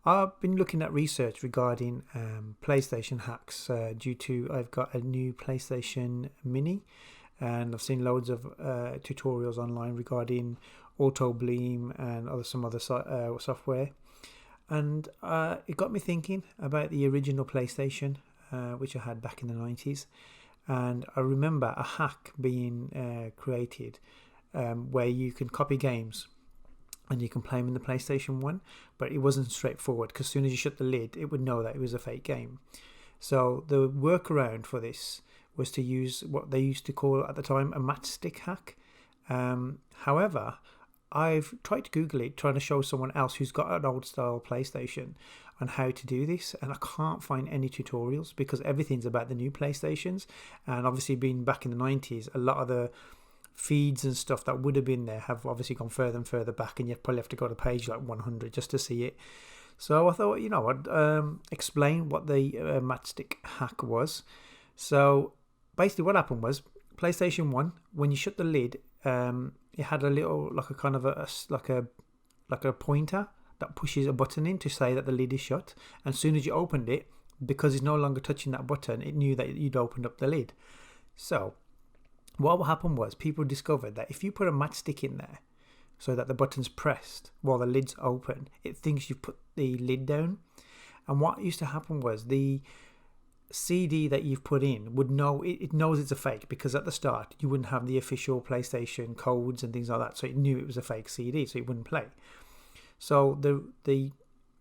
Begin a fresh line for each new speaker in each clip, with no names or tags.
I've been looking at research regarding PlayStation hacks due to I've got a new PlayStation Mini, and I've seen loads of tutorials online regarding Auto Bleem and some other software, and it got me thinking about the original PlayStation, which I had back in the 90s. And I remember a hack being created where you can copy games and you can play them in the PlayStation 1, but it wasn't straightforward because as soon as you shut the lid, it would know that it was a fake game. So the workaround for this was to use what they used to call at the time a matchstick hack. However, I've tried to Google it, trying to show someone else who's got an old style PlayStation on how to do this, and I can't find any tutorials because everything's about the new PlayStations. And obviously, being back in the 90s, a lot of the feeds and stuff that would have been there have obviously gone further and further back, and you'd probably have to go to page like 100 just to see it. So I thought, I'd explain what the matchstick hack was. So basically, what happened was PlayStation 1, when you shut the lid, it had a little like a kind of like a pointer that pushes a button in to say that the lid is shut. And as soon as you opened it, because it's no longer touching that button, it knew that you'd opened up the lid. So what happened was people discovered that if you put a matchstick in there so that the button's pressed while the lid's open, it thinks you've put the lid down. And what used to happen was the CD that you've put in would know, it knows it's a fake, because at the start you wouldn't have the official PlayStation codes and things like that, so it knew it was a fake CD, so it wouldn't play. So the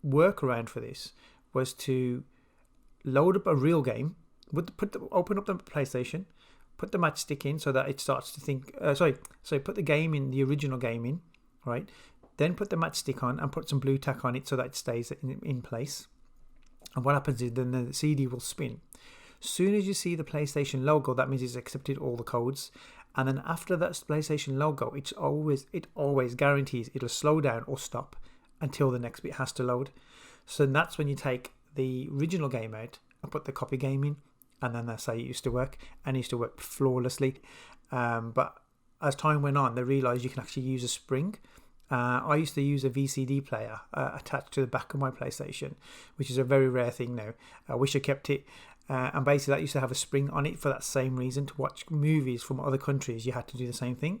workaround for this was to load up a real game, open up the PlayStation, put the matchstick in so that it starts to think. Put the game in, the original game in, right? Then put the matchstick on and put some blue tack on it so that it stays in place. And what happens is then the CD will spin. As soon as you see the PlayStation logo, that means it's accepted all the codes. And then after that PlayStation logo, it always guarantees it'll slow down or stop until the next bit has to load. So that's when you take the original game out and put the copy game in, and then that's how it used to work, and it used to work flawlessly. But as time went on, they realised you can actually use a spring. I used to use a VCD player attached to the back of my PlayStation, which is a very rare thing now. I wish I kept it. And basically that used to have a spring on it for that same reason. To watch movies from other countries, you had to do the same thing.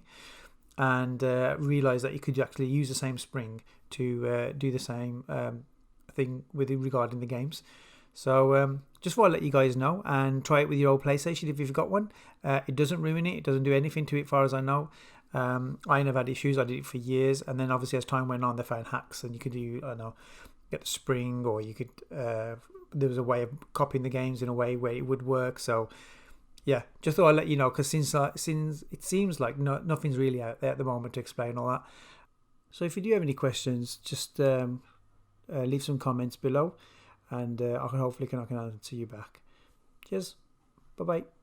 And realised that you could actually use the same spring to do the same thing regarding the games. So just want to let you guys know, and try it with your old PlayStation if you've got one. It doesn't ruin it. It doesn't do anything to it, as far as I know. I never had issues. I did it for years, and then obviously as time went on, they found hacks, and you could do, get the spring, or you could there was a way of copying the games in a way where it would work. So yeah, just thought I'd let you know, because since it seems like nothing's really out there at the moment to explain all that. So if you do have any questions, just leave some comments below, and I can answer you back. Cheers, bye bye.